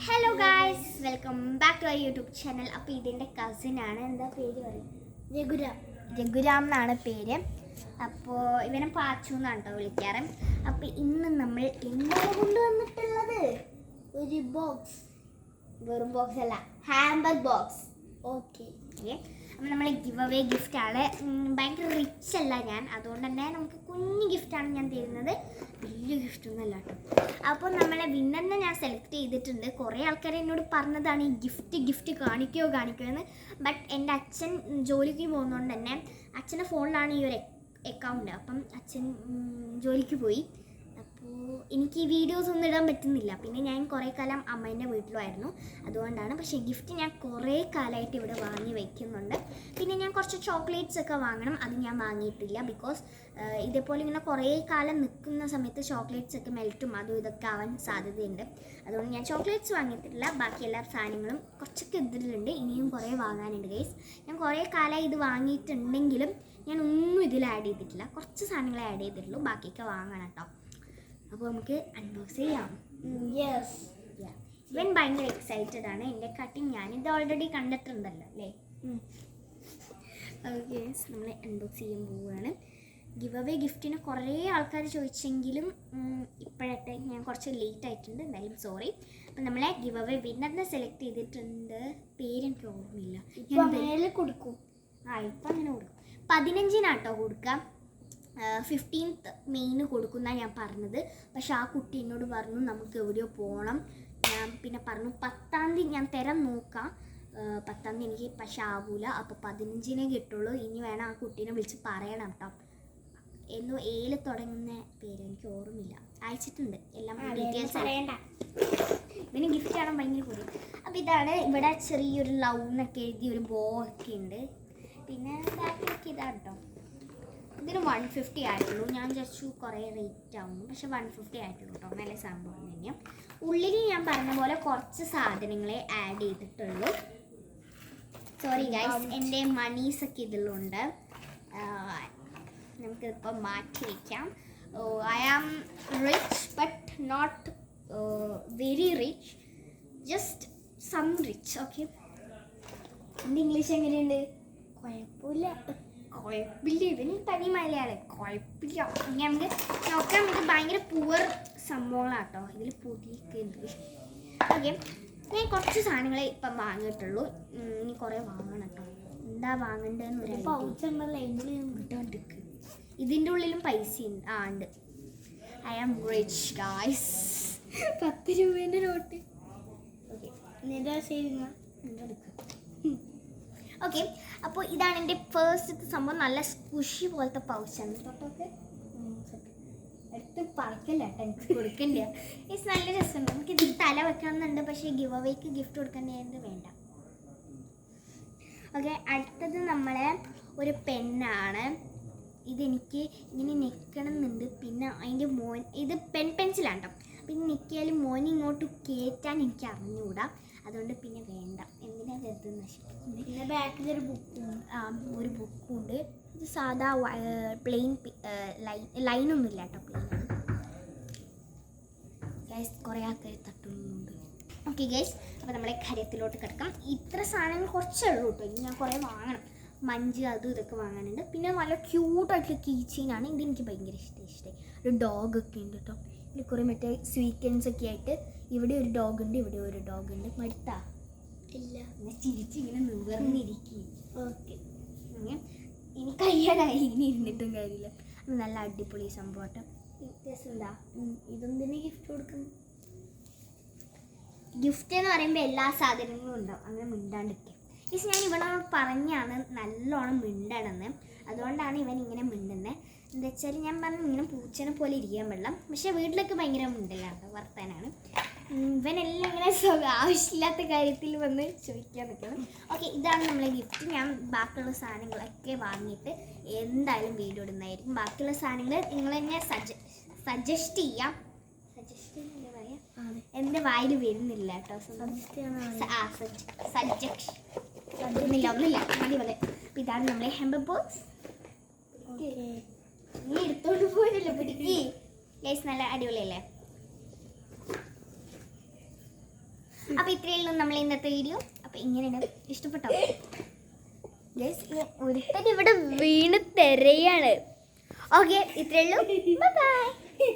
Hello guys, welcome back to our YouTube channel. അപ്പോൾ ഇതിൻ്റെ കസിനാണ്, എന്താ പേര് പറയും? രഘുരാം എന്നാണ് പേര്. അപ്പോൾ ഇവനെ പാച്ചു എന്നാണ് കേട്ടോ വിളിക്കാറ്. അപ്പോൾ ഇന്ന് നമ്മൾ എന്താണ് കൊണ്ടുവന്നിട്ടുള്ളത്? ഒരു ബോക്സ്. വെറും ബോക്സ് അല്ല, ഹാമ്പർ ബോക്സ്. ഓക്കെ. അപ്പോൾ നമ്മൾ ഗിവ് അവേ ഗിഫ്റ്റാണ്. ഭയങ്കര റിച്ച് അല്ല ഞാൻ, അതുകൊണ്ട് തന്നെ നമുക്ക് കുഞ്ഞു ഗിഫ്റ്റാണ് ഞാൻ തരുന്നത്, വലിയ ഗിഫ്റ്റൊന്നുമല്ല കേട്ടോ. അപ്പോൾ നമ്മളെ വിന്നറിനെ ഞാൻ സെലക്ട് ചെയ്തിട്ടുണ്ട്. കുറേ ആൾക്കാർ എന്നോട് പറഞ്ഞതാണ് ഈ ഗിഫ്റ്റ് കാണിക്കുമോ എന്ന്. ബട്ട് എൻ്റെ അച്ഛൻ ജോലിക്ക് പോകുന്നതുകൊണ്ട് തന്നെ അച്ഛൻ്റെ ഫോണിലാണ് ഈ ഒരു അക്കൗണ്ട്. അപ്പം അച്ഛൻ ജോലിക്ക് പോയി. അപ്പോൾ എനിക്ക് ഈ വീഡിയോസ് ഒന്നും ഇടാൻ പറ്റുന്നില്ല. പിന്നെ ഞാൻ കുറേ കാലം അമ്മേൻ്റെ വീട്ടിലുമായിരുന്നു, അതുകൊണ്ടാണ്. പക്ഷേ ഗിഫ്റ്റ് ഞാൻ കുറേ കാലമായിട്ട് ഇവിടെ വാങ്ങി വയ്ക്കുന്നുണ്ട്. പിന്നെ ഞാൻ കുറച്ച് ചോക്ലേറ്റ്സ് ഒക്കെ വാങ്ങണം, അത് ഞാൻ വാങ്ങിയിട്ടില്ല. ബിക്കോസ് ഇതേപോലെ ഇങ്ങനെ കുറേ കാലം നിൽക്കുന്ന സമയത്ത് ചോക്ലേറ്റ്സ് ഒക്കെ മെൽറ്റും അതും ഇതൊക്കെ ആവാൻ സാധ്യതയുണ്ട്. അതുകൊണ്ട് ഞാൻ ചോക്ലേറ്റ്സ് വാങ്ങിയിട്ടില്ല. ബാക്കി എല്ലാ സാധനങ്ങളും കുറച്ചൊക്കെ ഇതിലുണ്ട്, ഇനിയും കുറേ വാങ്ങാനുണ്ട് ഗൈസ്. ഞാൻ കുറേ കാലമായി ഇത് വാങ്ങിയിട്ടുണ്ടെങ്കിലും ഞാൻ ഒന്നും ഇതിൽ ആഡ് ചെയ്തിട്ടില്ല. കുറച്ച് സാധനങ്ങളെ ആഡ് ചെയ്തിട്ടുള്ളൂ, ബാക്കിയൊക്കെ വാങ്ങണം കേട്ടോ. അപ്പോൾ നമുക്ക് അൺബോക്സ് ചെയ്യാം. ഇവൻ ഭയങ്കര എക്സൈറ്റഡ് ആണ് എൻ്റെ കാട്ടിയും. ഞാനിത് ഓൾറെഡി കണ്ടിട്ടുണ്ടല്ലോ അല്ലേ. ഓക്കെ, നമ്മൾ അൺബോക്സ് ചെയ്യാൻ പോവുകയാണ്. ഗിവ് അവേ ഗിഫ്റ്റിന് കുറേ ആൾക്കാർ ചോദിച്ചെങ്കിലും ഇപ്പോഴത്തെ ഞാൻ കുറച്ച് ലേറ്റ് ആയിട്ടുണ്ട്, എന്തായാലും സോറി. അപ്പം നമ്മളെ ഗിവ് അവേ വിന്നറിനെ സെലക്ട് ചെയ്തിട്ടുണ്ട്. പേരെനിക്ക് ഓർമ്മയില്ല. ഞാൻ കൊടുക്കും. ഇപ്പം അങ്ങനെ കൊടുക്കും. 15-നാട്ടോ കൊടുക്കാം. 15th മെയിന് കൊടുക്കുന്നതാണ് ഞാൻ പറഞ്ഞത്. പക്ഷെ ആ കുട്ടി എന്നോട് പറഞ്ഞു നമുക്ക് എവിടെയോ പോകണം. ഞാൻ പിന്നെ പറഞ്ഞു 10-ാം തീയതി ഞാൻ തരാൻ നോക്കാം. 10-ാം തീയതി എനിക്ക് പക്ഷെ ആവൂല. അപ്പോൾ 15-നെ കിട്ടുള്ളൂ. ഇനി വേണം ആ കുട്ടീനെ വിളിച്ച് പറയണം കേട്ടോ. എന്നോ ഏല് തുടങ്ങുന്ന പേര് എനിക്ക് ഓർമ്മയില്ല. അയച്ചിട്ടുണ്ട് എല്ലാം ഡീറ്റെയിൽസ് അറിയണ്ട. ഇതിന് ഗിഫ്റ്റ് കാണാൻ ഭയങ്കര കൂടി. അപ്പോൾ ഇതാണ്. ഇവിടെ ചെറിയൊരു ലവ് എന്നൊക്കെ എഴുതി ഒരു ബോ ഒക്കെ ഉണ്ട്. പിന്നെ ബാക്കിയൊക്കെ ഇതാണ് കേട്ടോ. ഇതിന് 150 ആയിട്ടുള്ളൂ. ഞാൻ വിചാരിച്ചു കുറേ റേറ്റ് ആവുന്നു, പക്ഷെ 150 ആയിട്ടുള്ളൂ കേട്ടോ. നല്ല സംഭവം തന്നെയാണ്. ഉള്ളിൽ ഞാൻ പറഞ്ഞ പോലെ കുറച്ച് സാധനങ്ങളെ ആഡ് ചെയ്തിട്ടുള്ളൂ. സോറി ഗൈസ്, എൻ്റെ മണീസൊക്കെ ഇതിലുണ്ട്. നമുക്കിപ്പോൾ മാറ്റി വയ്ക്കാം. I am rich but not very rich, just some rich. Okay, എൻ്റെ ഇംഗ്ലീഷ് എങ്ങനെയുണ്ട്? കുഴപ്പമില്ല. ഇവന് തനി മലയാളം, കുഴപ്പമില്ല. ഇനി നമുക്ക് നോക്കാം. ഇത് ഭയങ്കര പുവർ സംഭവങ്ങളാണ് കേട്ടോ. ഇതിൽ പൊടിയൊക്കെ ഉണ്ട്. ഓക്കെ, ഞാൻ കുറച്ച് സാധനങ്ങളെ ഇപ്പം വാങ്ങിയിട്ടുള്ളൂ. ഇനി കുറേ വാങ്ങണം കേട്ടോ. എന്താ വാങ്ങേണ്ടതെന്ന് ഒരു ഇട്ടോണ്ടിരിക്ക്. ഇതിൻ്റെ ഉള്ളിലും പൈസ ഉണ്ട്. I am rich guys. 10 രൂപേൻ്റെ നോട്ട്. Okay, okay. അപ്പോൾ ഇതാണ് എൻ്റെ ഫേസ്റ്റത്തെ സംഭവം. നല്ല സ്കുഷി പോലത്തെ പൗച്ചാണ്. തൊട്ടൊക്കെ എടുത്ത് പറക്കല്ല കേട്ടോ, എനിക്ക് കൊടുക്കണ്ട. ഇത് നല്ല രസമുണ്ട്. നമുക്ക് ഇത് തല വെക്കണമെന്നുണ്ട്, പക്ഷേ ഗിവ് അവേക്ക് ഗിഫ്റ്റ് കൊടുക്കേണ്ടത് വേണ്ട. ഓക്കെ, അടുത്തത് നമ്മളെ ഒരു പെന്നാണ്. ഇതെനിക്ക് ഇങ്ങനെ നിൽക്കണം എന്നുണ്ട്. പിന്നെ അതിൻ്റെ ഇത് പെൻസിലാണ് കേട്ടോ. പിന്നെ നിൽക്കിയാൽ മോനെ ഇങ്ങോട്ട് കയറ്റാൻ എനിക്ക് അറിഞ്ഞുകൂടാ, അതുകൊണ്ട് പിന്നെ വേണ്ട. എന്തിനാ വെറുതെ നശിക്കും. പിന്നെ ബാക്കിലൊരു ഒരു ബുക്കും ഉണ്ട്. ഇത് സാധാ പ്ലെയിൻ ലൈനൊന്നുമില്ല കേട്ടോ, പ്ലെയിനാണ്. ഗൈസ്, കുറേ ആൾക്കാർ തട്ടുന്നുണ്ട്. ഓക്കെ ഗൈസ്, അപ്പോൾ നമ്മളെ കാര്യത്തിലോട്ട് കിടക്കാം. ഇത്ര സാധനങ്ങൾ കുറച്ചേ ഉള്ളൂ കേട്ടോ. ഇനി ഞാൻ കുറേ വാങ്ങണം. മഞ്ച് അതും ഇതൊക്കെ വാങ്ങാനുണ്ട്. പിന്നെ നല്ല ക്യൂട്ടായിട്ടുള്ള കീ ചെയിനാണ്. ഇതെനിക്ക് ഭയങ്കര ഇഷ്ടമായി. ഒരു ഡോഗൊക്കെ ഉണ്ട് കേട്ടോ. ഇതിൽ കുറേ മറ്റേ സ്വീക്കൻസ് ഒക്കെ ആയിട്ട്. ഇവിടെ ഒരു ഡോഗ് ഉണ്ട്, ഇവിടെ ഒരു ഡോഗ് ഉണ്ട്. മടുത്താ ഇല്ല, ഞാൻ ചിരിച്ചിങ്ങനെ നിവർന്നിരിക്കും. ഓക്കെ, ഇനി കയ്യാനായി, ഇനി ഇരുന്നിട്ടും കാര്യമില്ല. അത് നല്ല അടിപൊളി സംഭവം. വ്യത്യാസമുണ്ടാ? ഇതൊന്നിനെ ഗിഫ്റ്റ് കൊടുക്കുന്നു. ഗിഫ്റ്റ് എന്ന് പറയുമ്പോൾ എല്ലാ സാധനങ്ങളും ഉണ്ടാവും, അങ്ങനെ മിണ്ടാണ്ടിരിക്കും. പക്ഷേ ഞാൻ ഇവനോട് പറഞ്ഞാണ് നല്ലോണം മിണ്ടണമെന്ന്, അതുകൊണ്ടാണ് ഇവൻ ഇങ്ങനെ മിണ്ടുന്നത്. എന്താ വെച്ചാൽ ഞാൻ പറഞ്ഞു ഇങ്ങനെ പൂച്ചനെ പോലെ ഇരിക്കാൻ പാടില്ല. പക്ഷേ വീട്ടിലൊക്കെ ഭയങ്കര മിണ്ടലാണ്, വർത്താനാണ്. ഇവനെല്ലാം ഇങ്ങനെ ആവശ്യമില്ലാത്ത കാര്യത്തിൽ വന്ന് ചോദിക്കാൻ നിൽക്കണം. ഓക്കെ, ഇതാണ് നമ്മളെ ഗിഫ്റ്റ്. ഞാൻ ബാക്കിയുള്ള സാധനങ്ങളൊക്കെ വാങ്ങിയിട്ട് എന്തായാലും വീഡിയോ ഇടുന്നതായിരിക്കും. ബാക്കിയുള്ള സാധനങ്ങൾ നിങ്ങൾ തന്നെ സജസ്റ്റ് ചെയ്യാം. സജസ്റ്റ് എന്താ പറയുക, എൻ്റെ വായിൽ വരുന്നില്ല കേട്ടോ. ഒന്നുമില്ല അടിപൊളി. അപ്പം ഇതാണ് നമ്മളെ ഹാമ്പർ ബോക്സ്. നീ എടുത്തോണ്ട് പോയതല്ലേ പിടിക്ക്. ഗൈസ്, നല്ല അടിപൊളിയല്ലേ? അപ്പോൾ ഇത്രയുള്ളൂ നമ്മൾ ഇന്നത്തെ വീഡിയോ. അപ്പോൾ ഇങ്ങനെയാണ്, ഇഷ്ടപ്പെട്ടോ ഗൈസ്? ഒരുത്തൻ ഇവിടെ വീണ് തിരയാണ്. ഓക്കെ, ഇത്രയുള്ളൂ. ബൈ.